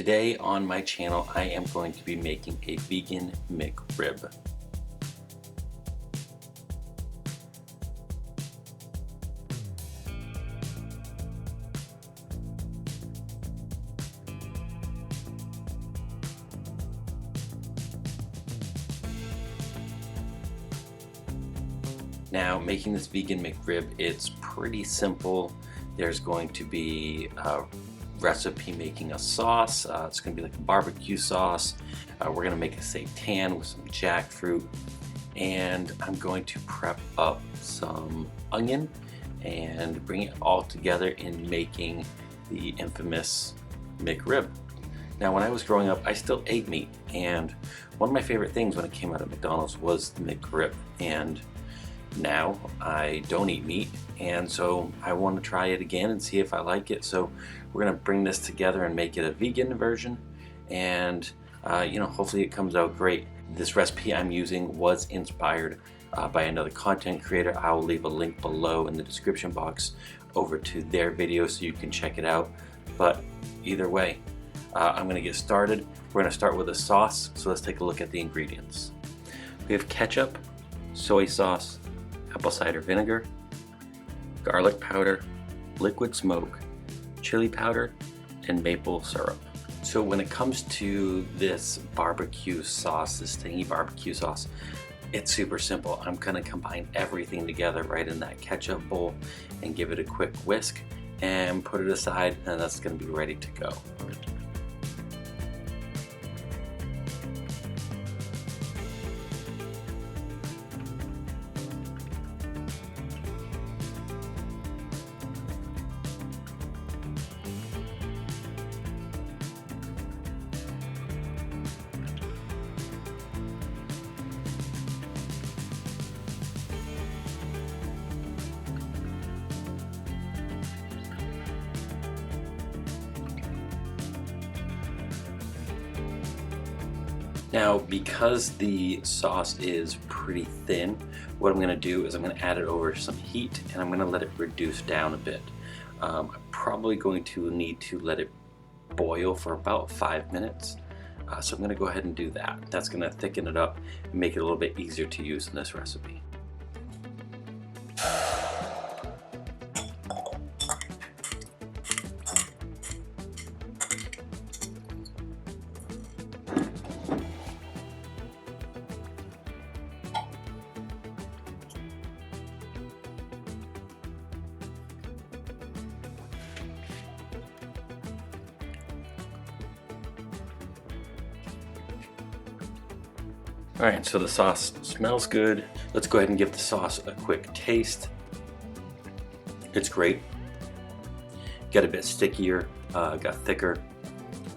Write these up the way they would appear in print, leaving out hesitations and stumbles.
Today on my channel I am going to be making a vegan McRib. Now, making this vegan McRib, it's pretty simple. There's going to be a recipe making a sauce. It's going to be like a barbecue sauce. We're going to make a seitan with some jackfruit, and I'm going to prep up some onion and bring it all together in making the infamous McRib. Now, when I was growing up, I still ate meat, and one of my favorite things when it came out of McDonald's was the McRib. And now I don't eat meat, and so I want to try it again and see if I like it. So we're gonna bring this together and make it a vegan version, and hopefully it comes out great. This recipe I'm using was inspired by another content creator. I will leave a link below in the description box over to their video so you can check it out. But either way, I'm gonna get started. We're gonna start with a sauce, so let's take a look at the ingredients. We have ketchup, soy sauce, apple cider vinegar, garlic powder, liquid smoke, chili powder, and maple syrup. So when it comes to this barbecue sauce, this tangy barbecue sauce, it's super simple. I'm gonna combine everything together right in that ketchup bowl and give it a quick whisk and put it aside, and that's gonna be ready to go. Now, because the sauce is pretty thin, what I'm going to do is I'm going to add it over some heat, and I'm going to let it reduce down a bit. I'm probably going to need to let it boil for about 5 minutes. So I'm going to go ahead and do that. That's going to thicken it up and make it a little bit easier to use in this recipe. Alright, so the sauce smells good. Let's go ahead and give the sauce a quick taste. It's great. Got a bit stickier, got thicker.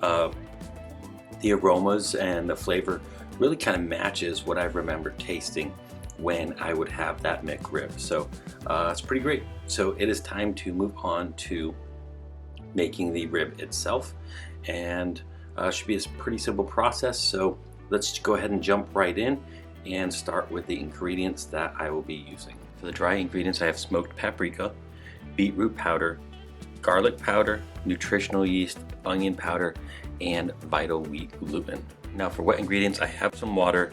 The aromas and the flavor really kind of matches what I remember tasting when I would have that McRib. So it's pretty great. So it is time to move on to making the rib itself, and it should be a pretty simple process. So let's go ahead and jump right in and start with the ingredients that I will be using. For the dry ingredients, I have smoked paprika, beetroot powder, garlic powder, nutritional yeast, onion powder, and vital wheat gluten. Now for wet ingredients, I have some water,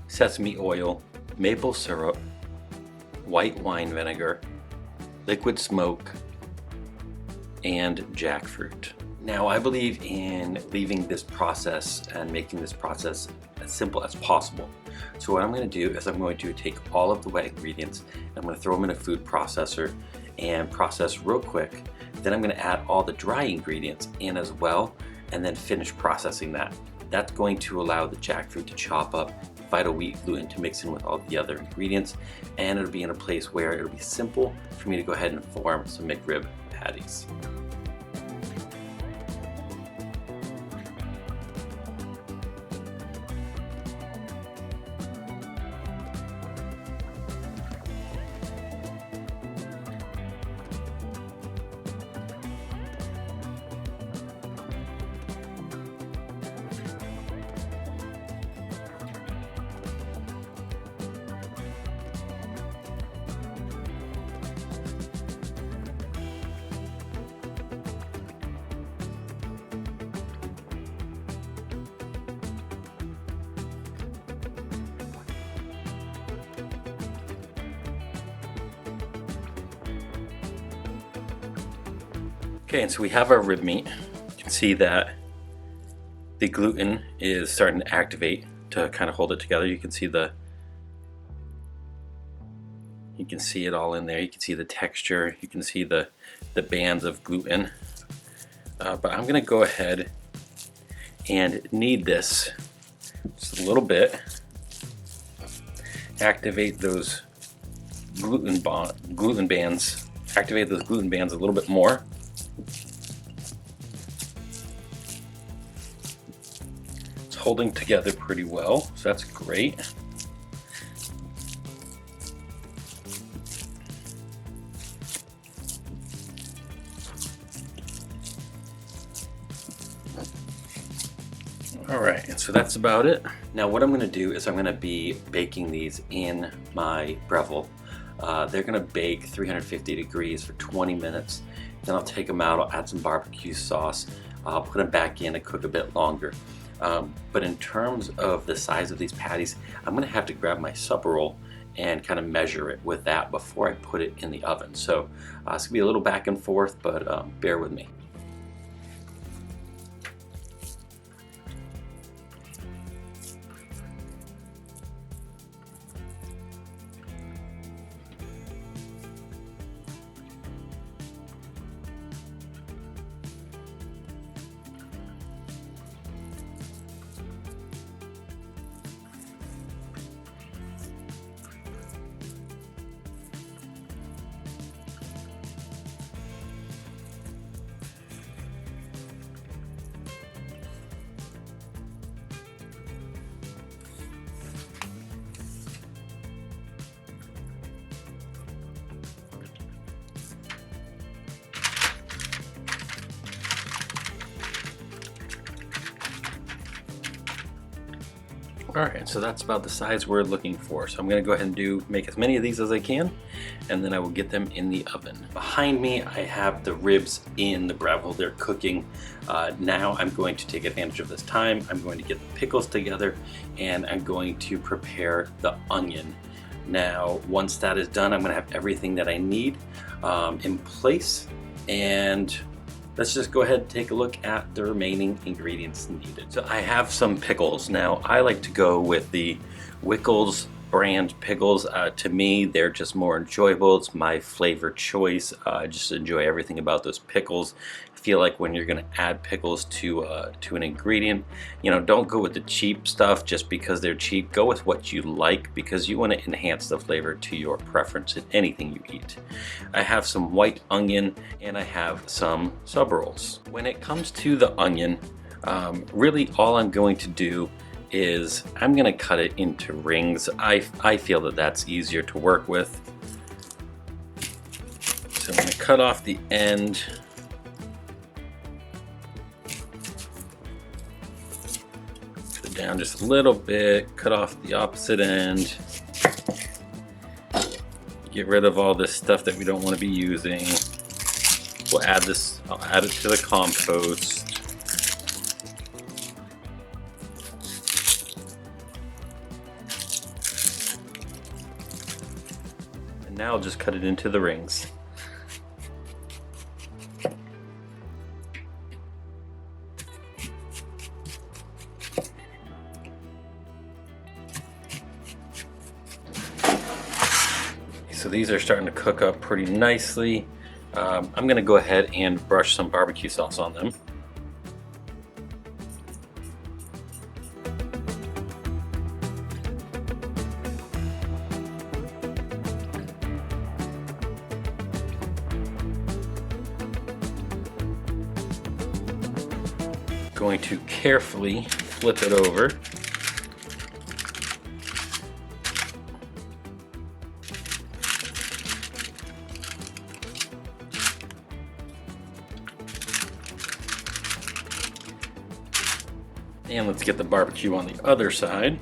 sesame oil, maple syrup, white wine vinegar, liquid smoke, and jackfruit. Now, I believe in leaving this process and making this process as simple as possible. So what I'm going to do is I'm going to take all of the wet ingredients, I'm going to throw them in a food processor and process real quick. Then I'm going to add all the dry ingredients in as well, and then finish processing that. That's going to allow the jackfruit to chop up, vital wheat gluten to mix in with all the other ingredients, and it'll be in a place where it'll be simple for me to go ahead and form some McRib patties. Okay, and so we have our rib meat. You can see that the gluten is starting to activate to kind of hold it together. You can see it all in there. You can see the texture. You can see the bands of gluten. But I'm gonna go ahead and knead this just a little bit. Activate those gluten bands. Activate those gluten bands a little bit more. It's holding together pretty well, so that's great. Alright, and so that's about it. Now what I'm going to do is I'm going to be baking these in my Breville. They're going to bake 350 degrees for 20 minutes. Then I'll take them out, I'll add some barbecue sauce, I'll put them back in and cook a bit longer. But in terms of the size of these patties, I'm going to have to grab my supper roll and kind of measure it with that before I put it in the oven. So it's going to be a little back and forth, but bear with me. Alright, so that's about the size we're looking for. So I'm going to go ahead and make as many of these as I can, and then I will get them in the oven. Behind me I have the ribs in the Breville. They're cooking. Now I'm going to take advantage of this time. I'm going to get the pickles together, and I'm going to prepare the onion. Now once that is done, I'm going to have everything that I need in place, and let's just go ahead and take a look at the remaining ingredients needed. So I have some pickles. Now I like to go with the Wickles brand pickles. To me, they're just more enjoyable. It's my flavor choice. I just enjoy everything about those pickles. I feel like when you're gonna add pickles to an ingredient, you know, don't go with the cheap stuff just because they're cheap. Go with what you like, because you want to enhance the flavor to your preference in anything you eat. I have some white onion and I have some sub rolls. When it comes to the onion, really all I'm going to do is I'm going to cut it into rings. I feel that that's easier to work with. So I'm going to cut off the end. Cut it down just a little bit, cut off the opposite end. Get rid of all this stuff that we don't want to be using. We'll add this, I'll add it to the compost. And now I'll just cut it into the rings. So these are starting to cook up pretty nicely. I'm going to go ahead and brush some barbecue sauce on them. Going to carefully flip it over. And let's get the barbecue on the other side.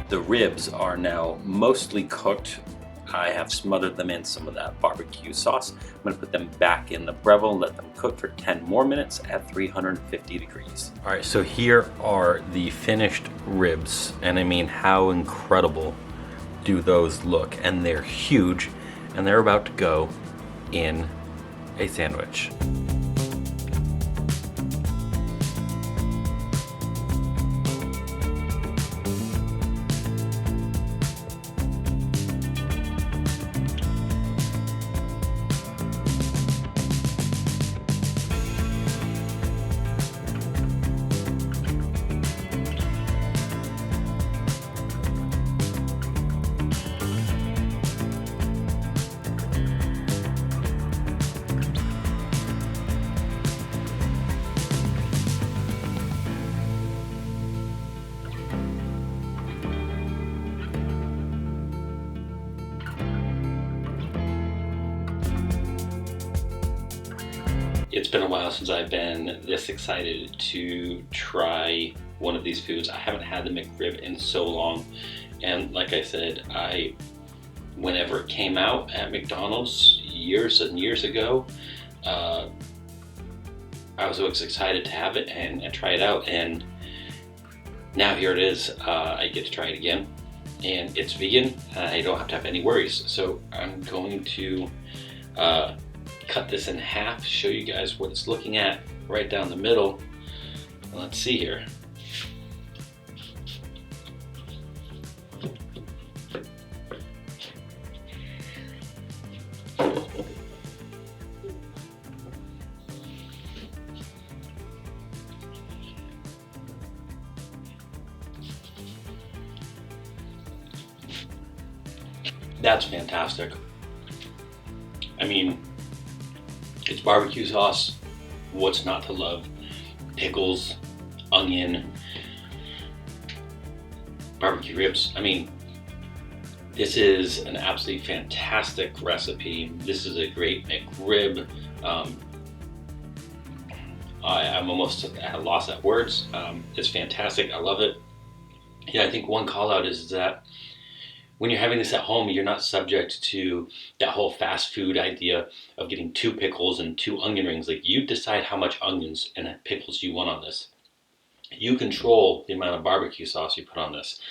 The ribs are now mostly cooked. I have smothered them in some of that barbecue sauce. I'm going to put them back in the Breville, let them cook for 10 more minutes at 350 degrees. All right, so here are the finished ribs, and I mean, how incredible do those look? And they're huge, and they're about to go in a sandwich. It's been a while since I've been this excited to try one of these foods. I haven't had the McRib in so long, and like I said, whenever it came out at McDonald's years and years ago, I was always excited to have it and try it out, and now here it is. I get to try it again, and it's vegan. I don't have to have any worries, so I'm going to cut this in half, show you guys what it's looking at right down the middle. Let's see here. That's fantastic. I mean, it's barbecue sauce. What's not to love? Pickles, onion, barbecue ribs. I mean, this is an absolutely fantastic recipe. This is a great McRib. I'm almost at a loss at words. It's fantastic. I love it. Yeah, I think one call out is that when you're having this at home, you're not subject to that whole fast food idea of getting 2 pickles and 2 onion rings. Like, you decide how much onions and pickles you want on this. You control the amount of barbecue sauce you put on this.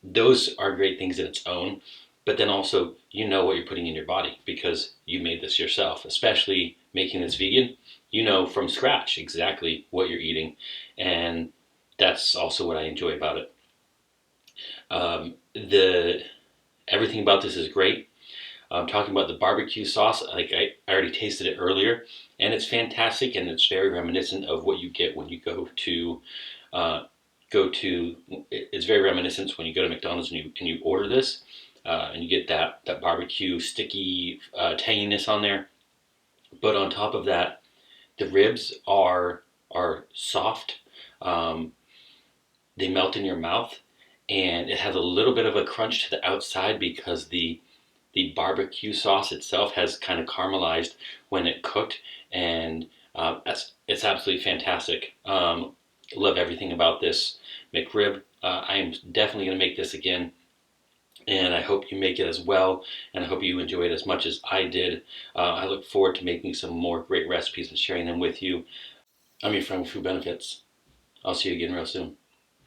Those are great things in its own, but then also you know what you're putting in your body because you made this yourself. Especially making this vegan, you know from scratch exactly what you're eating, and that's also what I enjoy about it. Everything about this is great. Talking about the barbecue sauce, like I already tasted it earlier, and it's fantastic, and it's very reminiscent of what you get when you it's very reminiscent when you go to McDonald's and you order this, and you get that barbecue sticky tanginess on there. But on top of that, the ribs are soft. They melt in your mouth, and it has a little bit of a crunch to the outside because the barbecue sauce itself has kind of caramelized when it cooked, and it's absolutely fantastic. Love everything about this McRib. I am definitely going to make this again, and I hope you make it as well, and I hope you enjoy it as much as I did. I look forward to making some more great recipes and sharing them with you. I'm your friend with Food Benefits. I'll see you again real soon.